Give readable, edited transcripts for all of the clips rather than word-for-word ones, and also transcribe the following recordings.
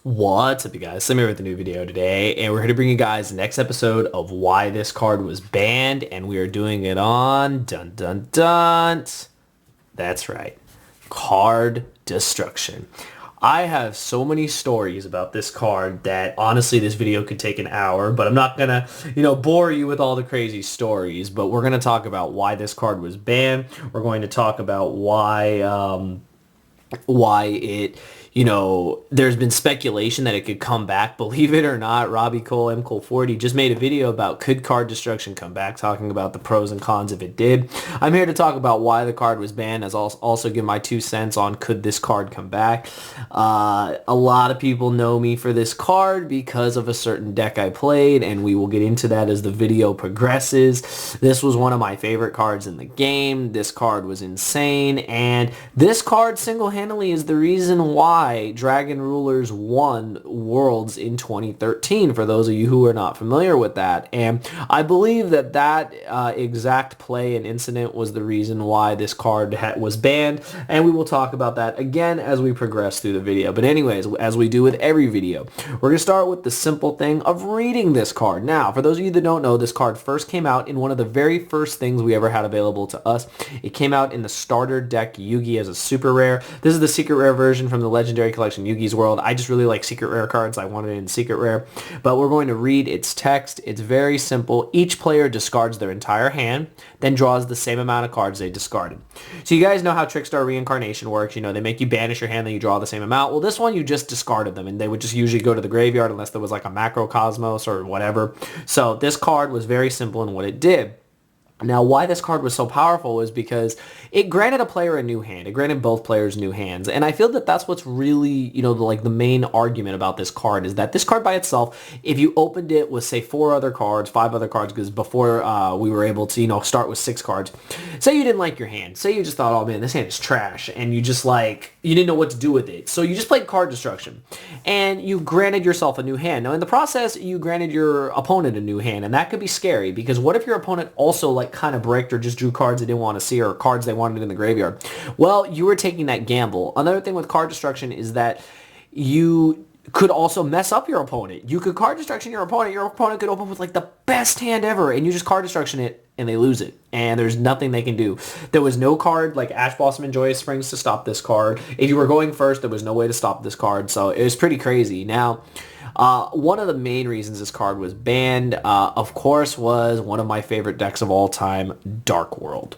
What's up, you guys? Slim here with a new video today, and we're here to bring you guys the next episode of why this card was banned, and we are doing it on dun dun dun. That's right, card destruction. I have so many stories about this card that honestly this video could take an hour, but I'm not gonna, bore you with all the crazy stories, but we're gonna talk about why this card was banned. We're going to talk about why it, there's been speculation that it could come back. Believe it or not, Robbie Cole, M. Cole 40, just made a video about could card destruction come back, talking about the pros and cons if it did. I'm here to talk about why the card was banned, as also give my 2 cents on could this card come back. A lot of people know me for this card because of a certain deck I played, and we will get into that as the video progresses. This was one of my favorite cards in the game. This card was insane, and this card single-handedly is the reason why Dragon Rulers won Worlds in 2013, for those of you who are not familiar with that. And I believe that exact play and incident was the reason why this card was banned, and we will talk about that again as we progress through the video. But anyways, as we do with every video, we're going to start with the simple thing of reading this card. Now, for those of you that don't know, this card first came out in one of the very first things we ever had available to us. It came out in the starter deck Yugi as a super rare. This is the secret rare version from the Legendary Collection Yugi's World. I just really like secret rare cards. I wanted it in secret rare. But we're going to read its text. It's very simple. Each player discards their entire hand, then draws the same amount of cards they discarded. So you guys know how Trickstar Reincarnation works. They make you banish your hand, then you draw the same amount. Well, this one, you just discarded them, and they would just usually go to the graveyard unless there was like a Macrocosmos or whatever. So this card was very simple in what it did. Now, why this card was so powerful is because it granted a player a new hand. It granted both players new hands. And I feel that that's what's really, the main argument about this card is that this card by itself, if you opened it with, say, 5 other cards, because before we were able to, start with 6 cards. Say you didn't like your hand. Say you just thought, oh, man, this hand is trash. And you just, you didn't know what to do with it. So you just played card destruction. And you granted yourself a new hand. Now, in the process, you granted your opponent a new hand. And that could be scary because what if your opponent also, kind of bricked or just drew cards they didn't want to see or cards they wanted in the graveyard? Well, you were taking that gamble. Another thing with card destruction is that you could also mess up your opponent. You could card destruction your opponent. Your opponent could open with the best hand ever, and you just card destruction it, and they lose it. And there's nothing they can do. There was no card like Ash Blossom and Joyous Springs to stop this card. If you were going first, there was no way to stop this card. So it was pretty crazy. Now, one of the main reasons this card was banned, of course, was one of my favorite decks of all time, Dark World.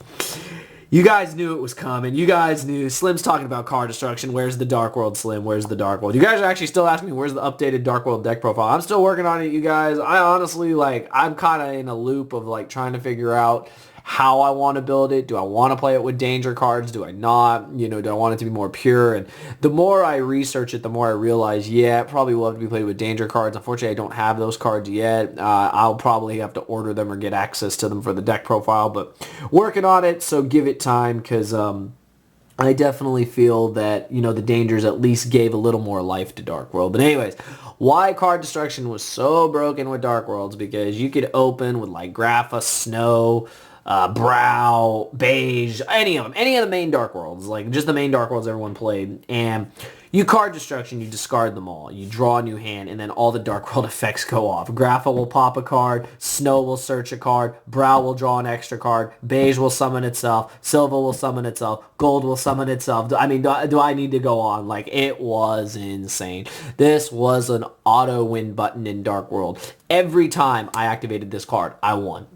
You guys knew it was coming. You guys knew. Slim's talking about card destruction. Where's the Dark World, Slim? Where's the Dark World? You guys are actually still asking me where's the updated Dark World deck profile. I'm still working on it, you guys. I honestly, I'm kind of in a loop of, trying to figure out how I want to build it. Do I want to play it with danger cards? Do I not? Do I want it to be more pure? And the more I research it, the more I realize, yeah, it probably will have to be played with danger cards. Unfortunately, I don't have those cards yet. I'll probably have to order them or get access to them for the deck profile, but working on it, so give it time because I definitely feel that, the dangers at least gave a little more life to Dark World. But anyways, why card destruction was so broken with Dark Worlds, because you could open with Grapha, Snow, Brow, Beige, any of the main Dark Worlds, just the main Dark Worlds everyone played, and you card destruction, you discard them all, you draw a new hand, and then all the Dark World effects go off. Grapha will pop a card, Snow will search a card, Brow will draw an extra card, Beige will summon itself, Silver will summon itself, Gold will summon itself. Do I need to go on? It was insane. This was an auto win button in Dark World. Every time I activated this card, I won.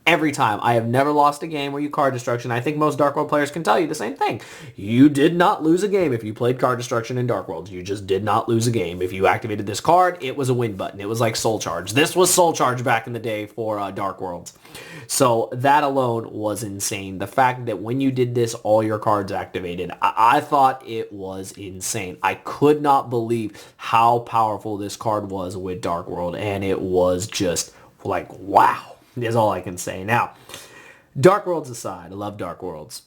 Every time. I have never lost a game where you card destruction. I think most Dark World players can tell you the same thing. You did not lose a game if you played card destruction in Dark World. You just did not lose a game. If you activated this card, it was a win button. It was like Soul Charge. This was Soul Charge back in the day for Dark Worlds. So that alone was insane. The fact that when you did this, all your cards activated, I thought it was insane. I could not believe how powerful this card was with Dark World, and it was just wow. Is all I can say. Now, Dark Worlds aside, I love Dark Worlds.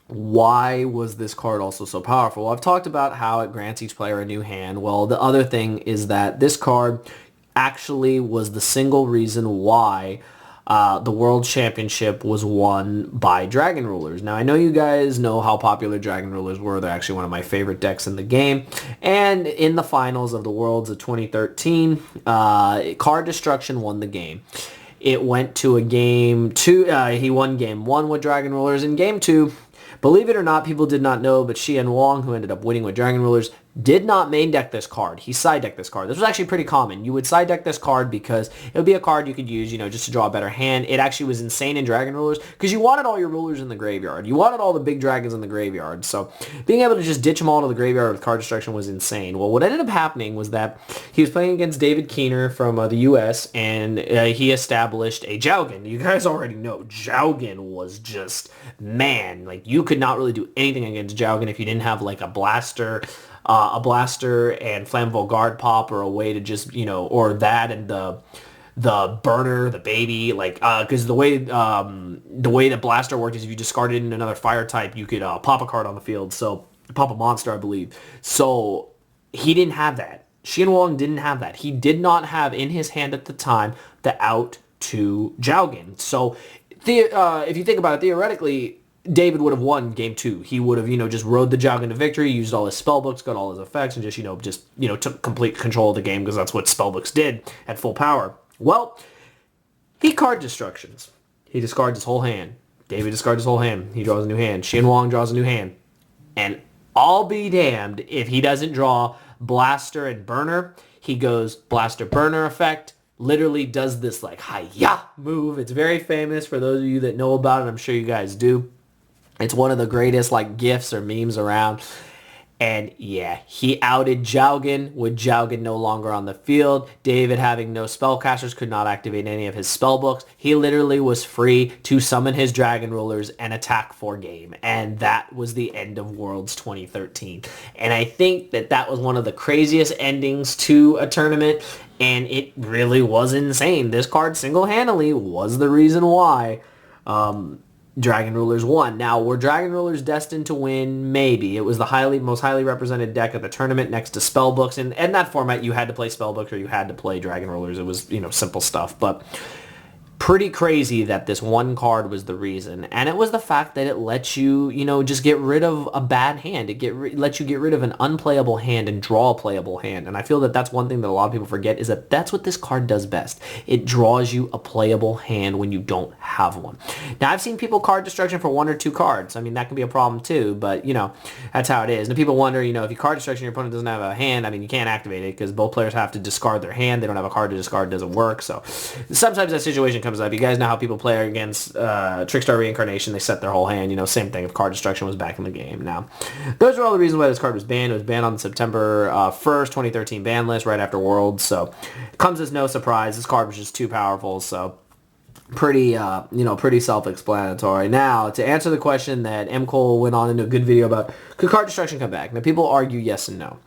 Why was this card also so powerful? Well, I've talked about how it grants each player a new hand. Well, the other thing is that this card actually was the single reason why the World Championship was won by Dragon Rulers. Now, I know you guys know how popular Dragon Rulers were. They're actually one of my favorite decks in the game. And in the finals of the Worlds of 2013, Card Destruction won the game. It went to a game 2. He won game 1 with Dragon Rulers. In game 2, believe it or not, people did not know, but Xian Wang, who ended up winning with Dragon Rulers, did not main deck this card. He side decked this card. This was actually pretty common. You would side deck this card because it would be a card you could use, just to draw a better hand. It actually was insane in Dragon Rulers because you wanted all your rulers in the graveyard. You wanted all the big dragons in the graveyard. So being able to just ditch them all to the graveyard with Card Destruction was insane. Well, what ended up happening was that he was playing against David Keener from the US, and he established a Jowgen. You guys already know Jowgen was just, man, like you could not really do anything against Jowgen if you didn't have like a blaster and Flammable Guard Pop, or a way to just, or that and the burner, the baby, like, because the way that Blaster worked is if you discarded in another fire type, you could pop a card on the field, so pop a monster, I believe. So he didn't have that. Xian Wang didn't have that. He did not have in his hand at the time the out to Jowgen. So if you think about it, theoretically, David would have won game 2. He would have, just rode the Jowgen to victory, used all his spellbooks, got all his effects, and just took complete control of the game because that's what spellbooks did at full power. Well, he card destructions. He discards his whole hand. David discards his whole hand. He draws a new hand. Xian Wang draws a new hand. And I'll be damned if he doesn't draw Blaster and Burner. He goes Blaster Burner effect. Literally does this like hi-ya move. It's very famous for those of you that know about it. I'm sure you guys do. It's one of the greatest like GIFs or memes around. And yeah, he outed Jowgen with Jowgen no longer on the field. David, having no spellcasters, could not activate any of his spellbooks. He literally was free to summon his Dragon Rulers and attack for game. And that was the end of Worlds 2013. And I think that was one of the craziest endings to a tournament. And it really was insane. This card single-handedly was the reason why Dragon Rulers won. Now, were Dragon Rulers destined to win? Maybe. It was the most highly represented deck of the tournament next to Spellbooks. And in that format, you had to play Spellbooks or you had to play Dragon Rulers. It was, simple stuff. But pretty crazy that this one card was the reason. And it was the fact that it lets you, just get rid of a bad hand. It lets you get rid of an unplayable hand and draw a playable hand. And I feel that that's one thing that a lot of people forget, is that that's what this card does best. It draws you a playable hand when you don't have one. Now, I've seen people card destruction for 1 or 2 cards. I mean, that can be a problem too, but, that's how it is. And people wonder, if you card destruction, your opponent doesn't have a hand, I mean, you can't activate it because both players have to discard their hand. They don't have a card to discard. It doesn't work. So sometimes that situation comes up. You guys know how people play against Trickstar Reincarnation. They set their whole hand. Same thing if card destruction was back in the game. Now, those are all the reasons why this card was banned. It was banned on the September 1st, 2013 ban list right after Worlds. So it comes as no surprise. This card was just too powerful. So pretty self-explanatory. Now, to answer the question that M. Cole went on into a good video about, could card destruction come back? Now, people argue yes and no.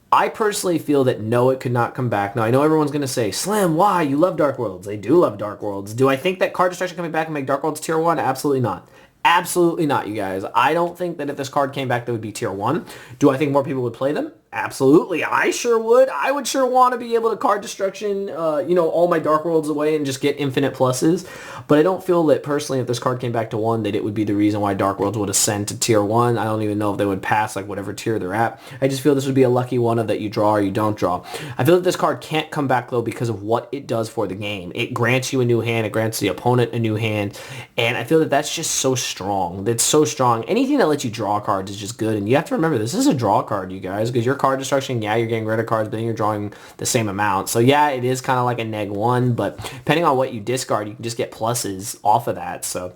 I personally feel that no, it could not come back. Now, I know everyone's going to say, Slim, why? You love Dark Worlds. They do love Dark Worlds. Do I think that card destruction coming back and make Dark Worlds tier 1? Absolutely not. Absolutely not, you guys. I don't think that if this card came back, that would be tier 1. Do I think more people would play them? Absolutely. I sure would. I would sure want to be able to card destruction, all my Dark Worlds away and just get infinite pluses. But I don't feel that personally if this card came back to 1 that it would be the reason why Dark Worlds would ascend to tier 1. I don't even know if they would pass like whatever tier they're at. I just feel this would be a lucky one of that you draw or you don't draw. I feel that this card can't come back though because of what it does for the game. It grants you a new hand. It grants the opponent a new hand. And I feel that that's just so strong. It's so strong. Anything that lets you draw cards is just good. And you have to remember this is a draw card, you guys, because your card destruction, yeah, you're getting rid of cards, but then you're drawing the same amount. So yeah, it is kind of like a neg 1, but depending on what you discard, you can just get pluses off of that. So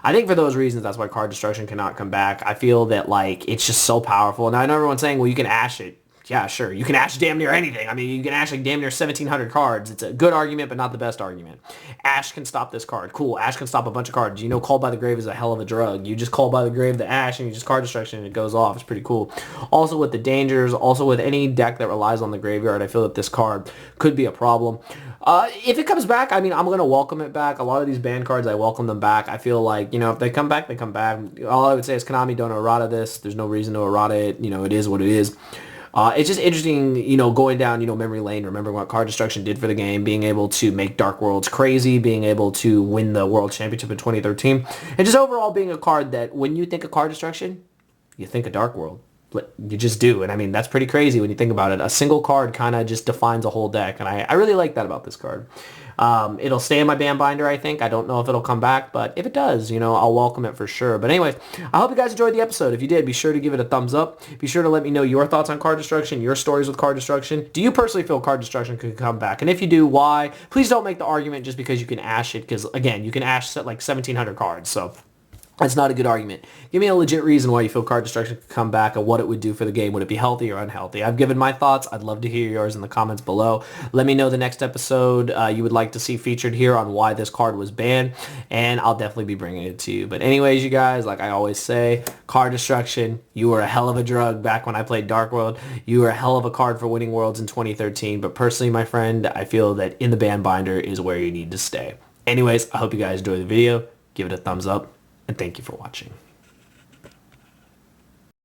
I think for those reasons, that's why card destruction cannot come back. I feel that like it's just so powerful. Now I know everyone's saying, well, you can ash it. Yeah, sure. You can ash damn near anything. I mean, you can ash like damn near 1,700 cards. It's a good argument, but not the best argument. Ash can stop this card. Cool. Ash can stop a bunch of cards. Call by the Grave is a hell of a drug. You just call by the Grave the Ash, and you just card destruction, and it goes off. It's pretty cool. Also with the dangers, also with any deck that relies on the graveyard, I feel that this card could be a problem. If it comes back, I mean, I'm going to welcome it back. A lot of these banned cards, I welcome them back. I feel like, if they come back, they come back. All I would say is Konami, don't errata this. There's no reason to errata it. It is what it is. It's just interesting, you know, going down, you know, memory lane, remembering what Card Destruction did for the game, being able to make Dark Worlds crazy, being able to win the World Championship in 2013, and just overall being a card that when you think of Card Destruction, you think of Dark World. You just do. And I mean, that's pretty crazy when you think about it. A single card kind of just defines a whole deck. And I really like that about this card. It'll stay in my band binder, I think. I don't know if it'll come back, but if it does, you know, I'll welcome it for sure. But anyways, I hope you guys enjoyed the episode. If you did, be sure to give it a thumbs up. Be sure to let me know your thoughts on Card Destruction, your stories with Card Destruction. Do you personally feel Card Destruction could come back? And if you do, why? Please don't make the argument just because you can ash it, because again, you can ash like 1,700 cards. So that's not a good argument. Give me a legit reason why you feel Card Destruction could come back and what it would do for the game. Would it be healthy or unhealthy? I've given my thoughts. I'd love to hear yours in the comments below. Let me know the next episode you would like to see featured here on why this card was banned, and I'll definitely be bringing it to you. But anyways, you guys, like I always say, Card Destruction, you were a hell of a drug back when I played Dark World. You were a hell of a card for winning Worlds in 2013. But personally, my friend, I feel that in the band binder is where you need to stay. Anyways, I hope you guys enjoyed the video. Give it a thumbs up. And thank you for watching.